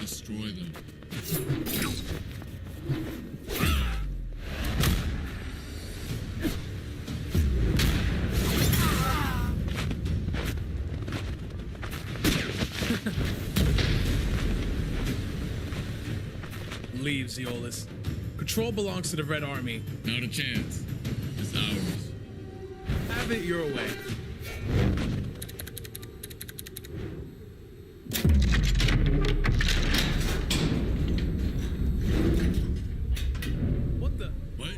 destroy them. Leave, Zeolus. Control belongs to the Red Army. Not a chance. It's ours. Have it your way. What the? What?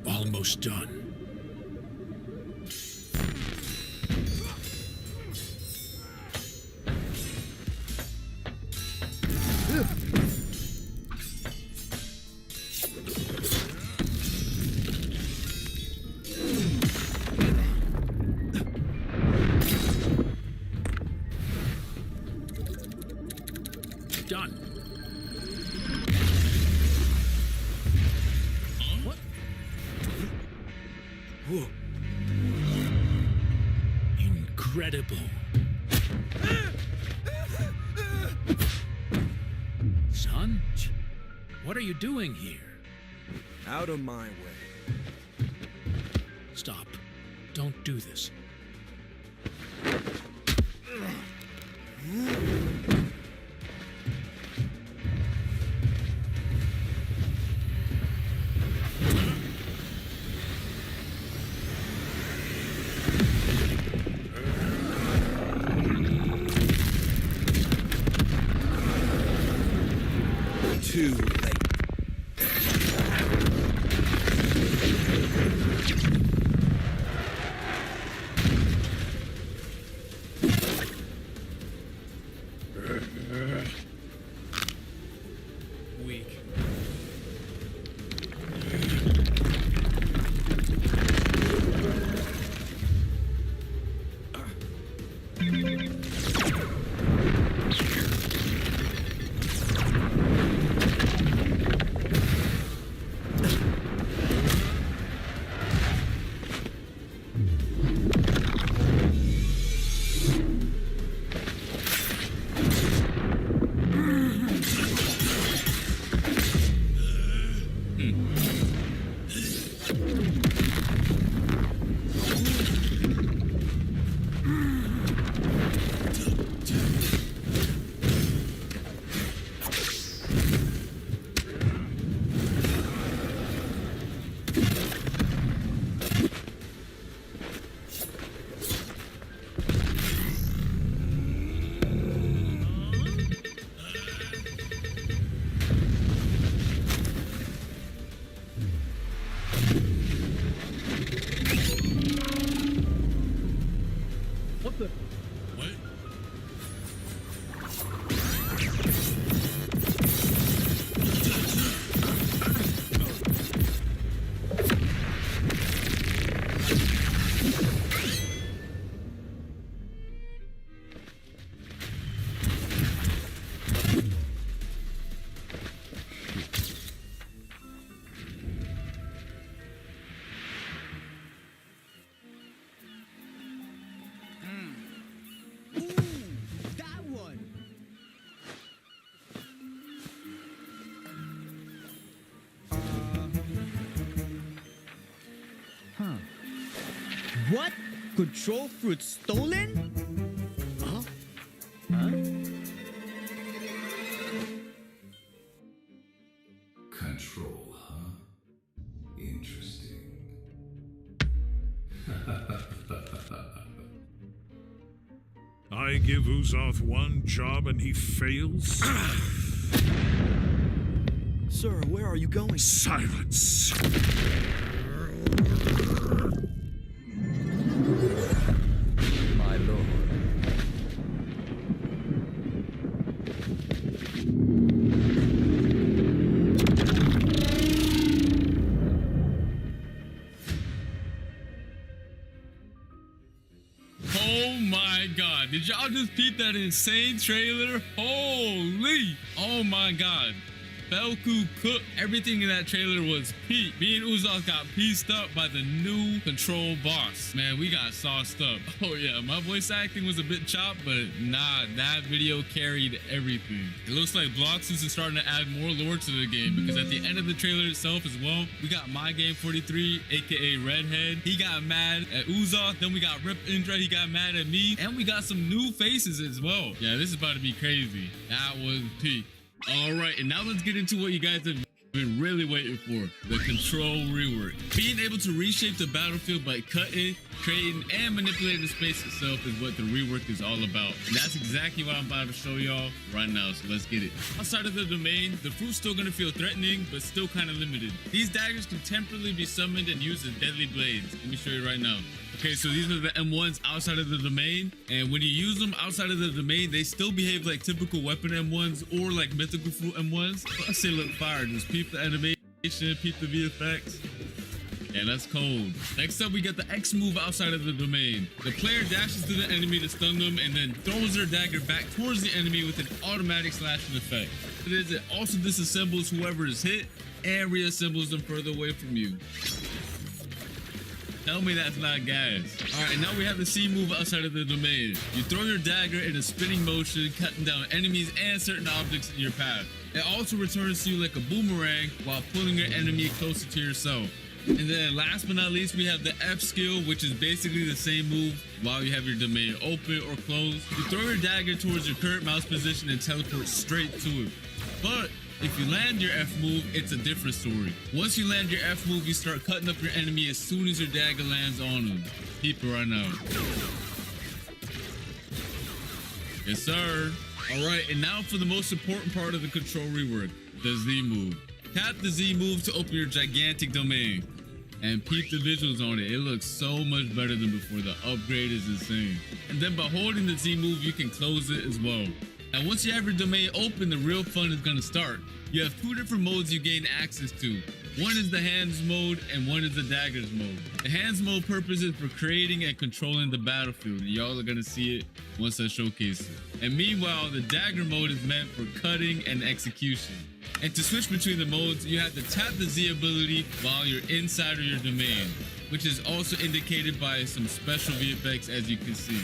Almost done. Done. What? Whoa. Incredible. Son, what are you doing here? Out of my way. Stop. Don't do this. Too late. Weak. What the? What? That one! What? Control fruit stolen? Huh? Control, huh? Interesting. I give Uzoth one job and he fails? Sir, where are you going? Silence! My lord. Oh my god. Did y'all just peep that insane trailer? Holy! Oh my god. Belku cooked. Everything in that trailer was peak. Me and Uzak got pieced up by the new control boss. Man, we got sauced up. Oh yeah, my voice acting was a bit chopped, but nah, that video carried everything. It looks like Bloxfruits is starting to add more lore to the game, because at the end of the trailer itself as well, we got My Game 43, aka Redhead. He got mad at Uzak. Then we got Rip Indra. He got mad at me, and we got some new faces as well. Yeah, this is about to be crazy. That was peak. All right, and now let's get into what you guys have been really waiting for, the control rework. Being able to reshape the battlefield by cutting, creating, and manipulating the space itself is what the rework is all about. And that's exactly what I'm about to show y'all right now, so let's get it. Outside of the domain, the fruit's still gonna feel threatening, but still kind of limited. These daggers can temporarily be summoned and used as deadly blades. Let me show you right now. Okay, so these are the M1s outside of the domain, and when you use them outside of the domain, they still behave like typical weapon M1s or like mythical fruit M1s. Plus they look fire. Just peep the animation, peep the VFX. Yeah, that's cold. Next up, we got the X move outside of the domain. The player dashes to the enemy to stun them and then throws their dagger back towards the enemy with an automatic slashing effect. It also disassembles whoever is hit and reassembles them further away from you. Tell me that's not gas. All right, now we have the C move outside of the domain. You throw your dagger in a spinning motion, cutting down enemies and certain objects in your path. It also returns to you like a boomerang while pulling your enemy closer to yourself. And then last but not least, we have the F skill, which is basically the same move while you have your domain open or closed. You throw your dagger towards your current mouse position and teleport straight to it. But if you land your F move, it's a different story. Once you land your F move, you start cutting up your enemy as soon as your dagger lands on them. Keep it right now. Yes, sir. All right, and now for the most important part of the control rework, the Z move. Tap the Z move to open your gigantic domain. And peep the visuals on it. It looks so much better than before. The upgrade is insane. And then by holding the Z move, you can close it as well. And once you have your domain open, the real fun is gonna start. You have two different modes you gain access to. One is the hands mode and one is the daggers mode. The hands mode purpose is for creating and controlling the battlefield. Y'all are gonna see it once I showcase it. And meanwhile, the dagger mode is meant for cutting and execution. And to switch between the modes, you have to tap the Z ability while you're inside of your domain, which is also indicated by some special VFX as you can see.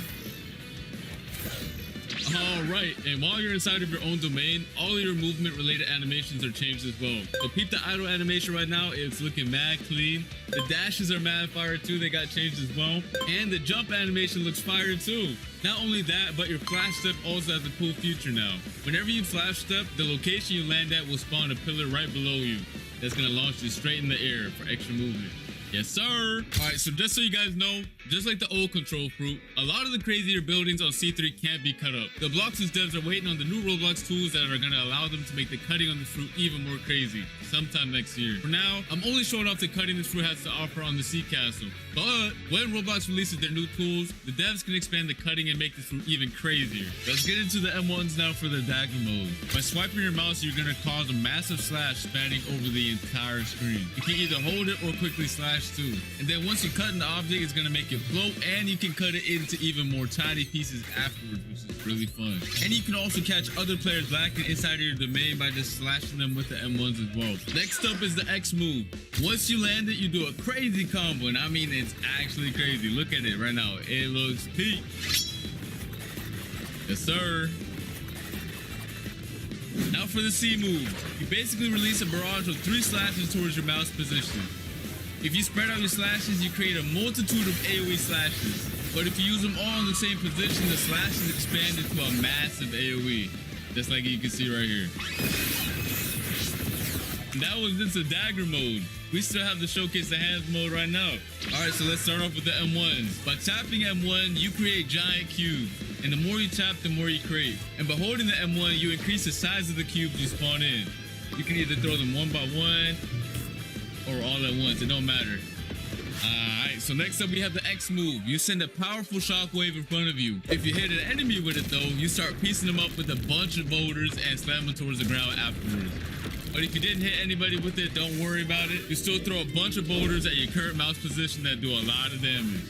All right, and while you're inside of your own domain, all of your movement related animations are changed as well. So peep the idle animation right now, it's looking mad clean. The dashes are mad fire too, they got changed as well. And the jump animation looks fire too. Not only that, but your flash step also has a cool feature now. Whenever you flash step, the location you land at will spawn a pillar right below you that's gonna launch you straight in the air for extra movement. Yes, sir. All right, so just so you guys know, just like the old control fruit, a lot of the crazier buildings on C3 can't be cut up. The Bloxfruits devs are waiting on the new Roblox tools that are gonna allow them to make the cutting on the fruit even more crazy sometime next year. For now, I'm only showing off the cutting this fruit has to offer on the Sea Castle. But when Roblox releases their new tools, the devs can expand the cutting and make this fruit even crazier. Let's get into the M1s now for the dagger mode. By swiping your mouse, you're gonna cause a massive slash spanning over the entire screen. You can either hold it or quickly slash too. And then once you cut an object, it's gonna make it float, and you can cut it into even more tiny pieces afterwards, which is really fun. And you can also catch other players lacking inside of your domain by just slashing them with the M1s as well. Next up is the X move. Once you land it, you do a crazy combo, and I mean it's actually crazy. Look at it right now. It looks peak. Yes, sir. Now for the C move. You basically release a barrage of 3 slashes towards your mouse position. If you spread out your slashes, you create a multitude of AoE slashes. But if you use them all in the same position, the slashes expand into a massive AoE. Just like you can see right here. And that was just a dagger mode. We still have to showcase the hands mode right now. All right, so let's start off with the M1s. By tapping M1, you create giant cubes. And the more you tap, the more you create. And by holding the M1, you increase the size of the cubes you spawn in. You can either throw them one by one or all at once, it don't matter. Alright, so next up we have the X move. You send a powerful shockwave in front of you. If you hit an enemy with it though, you start piecing them up with a bunch of boulders and slam them towards the ground afterwards. But if you didn't hit anybody with it, don't worry about it. You still throw a bunch of boulders at your current mouse position that do a lot of damage.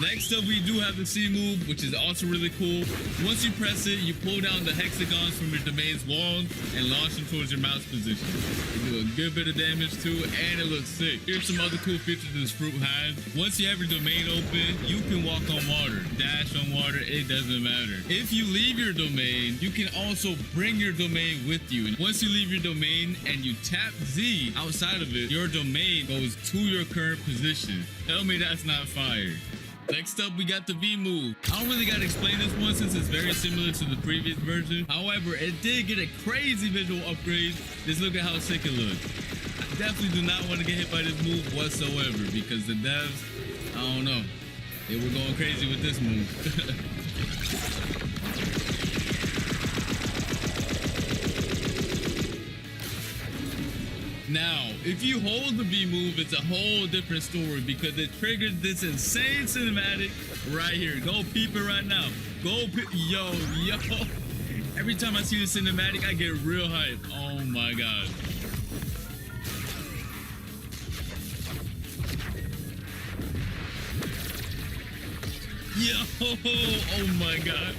Next up, we do have the C move, which is also really cool. Once you press it, you pull down the hexagons from your domain's wall and launch them towards your mouse position. They do a good bit of damage too, and it looks sick. Here's some other cool features this fruit has. Once you have your domain open, you can walk on water, dash on water, it doesn't matter. If you leave your domain, you can also bring your domain with you. And once you leave your domain and you tap Z outside of it, your domain goes to your current position. Tell me that's not fire. Next up, we got the V move. I don't really gotta explain this one since it's very similar to the previous version. However, it did get a crazy visual upgrade. Just look at how sick it looks. I definitely do not want to get hit by this move whatsoever because the devs, I don't know, they were going crazy with this move. Now, if you hold the V move, it's a whole different story because it triggers this insane cinematic right here. Go peep it right now. Go peep. Yo. Every time I see the cinematic, I get real hype. Oh my God. Yo, oh my God.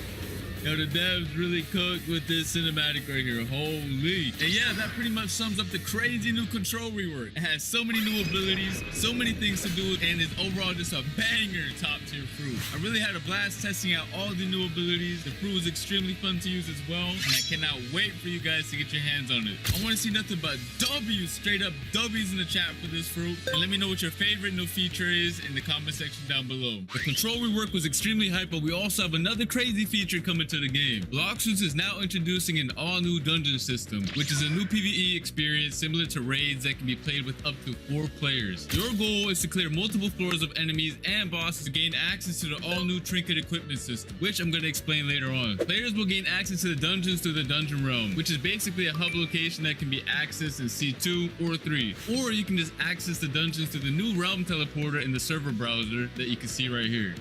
Yo, the devs really cooked with this cinematic right here. Holy. And yeah, that pretty much sums up the crazy new control rework. It has so many new abilities, so many things to do, and it's overall just a banger top tier fruit. I really had a blast testing out all the new abilities. The fruit was extremely fun to use as well, and I cannot wait for you guys to get your hands on it. I want to see nothing but W's, straight up W's in the chat for this fruit. And let me know what your favorite new feature is in the comment section down below. The control rework was extremely hype, but we also have another crazy feature coming to the game. Bloxfruits is now introducing an all-new dungeon system, which is a new PvE experience similar to raids that can be played with up to 4 players. Your goal is to clear multiple floors of enemies and bosses to gain access to the all-new trinket equipment system, which I'm going to explain later on. Players will gain access to the dungeons through the dungeon realm, which is basically a hub location that can be accessed in C2 or 3, or you can just access the dungeons through the new realm teleporter in the server browser that you can see right here.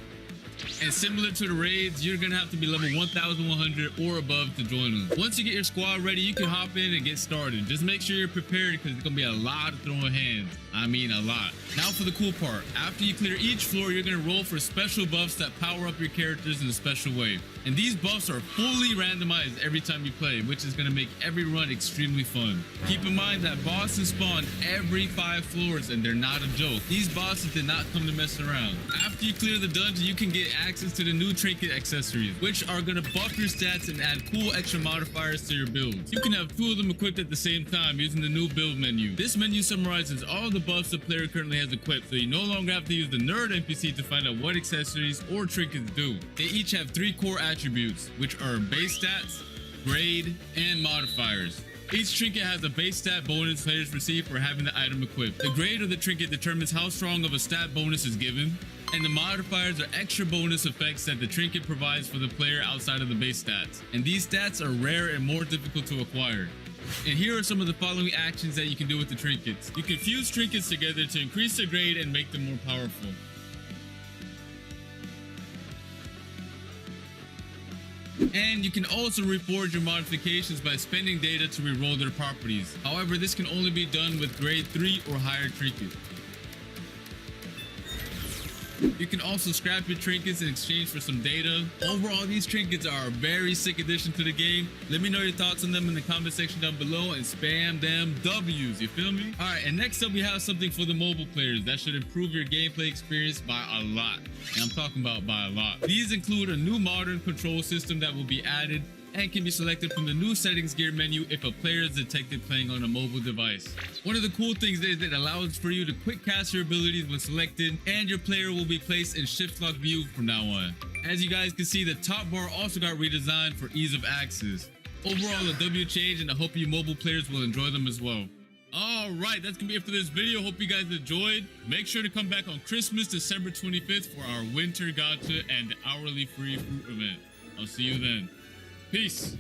And similar to the raids, you're gonna have to be level 1100 or above to join them. Once you get your squad ready, you can hop in and get started. Just make sure you're prepared because it's gonna be a lot of throwing hands. I mean a lot. Now for the cool part. After you clear each floor, you're gonna roll for special buffs that power up your characters in a special way. And these buffs are fully randomized every time you play, which is gonna make every run extremely fun. Keep in mind that bosses spawn every 5 floors and they're not a joke. These bosses did not come to mess around. After you clear the dungeon, you can get access to the new trinket accessories, which are gonna buff your stats and add cool extra modifiers to your builds. You can have 2 of them equipped at the same time using the new build menu. This menu summarizes all the buffs the player currently has equipped, so you no longer have to use the nerd NPC to find out what accessories or trinkets do. They each have 3 core attributes, which are base stats, grade, and modifiers. Each trinket has a base stat bonus players receive for having the item equipped. The grade of the trinket determines how strong of a stat bonus is given, and the modifiers are extra bonus effects that the trinket provides for the player outside of the base stats. And these stats are rare and more difficult to acquire. And here are some of the following actions that you can do with the trinkets. You can fuse trinkets together to increase their grade and make them more powerful. And you can also reforge your modifications by spending data to reroll their properties. However, this can only be done with grade 3 or higher trinkets. You can also scrap your trinkets in exchange for some data. Overall, these trinkets are a very sick addition to the game. Let me know your thoughts on them in the comment section down below and spam them W's, you feel me? Alright, and next up we have something for the mobile players that should improve your gameplay experience by a lot. And I'm talking about by a lot. These include a new modern control system that will be added and can be selected from the new settings gear menu if a player is detected playing on a mobile device. One of the cool things is that it allows for you to quick cast your abilities when selected, and your player will be placed in shift lock view from now on. As you guys can see, the top bar also got redesigned for ease of access. Overall, a W change, and I hope you mobile players will enjoy them as well. Alright, that's gonna be it for this video. Hope you guys enjoyed. Make sure to come back on Christmas, December 25th for our winter gacha and hourly free fruit event. I'll see you then. Peace.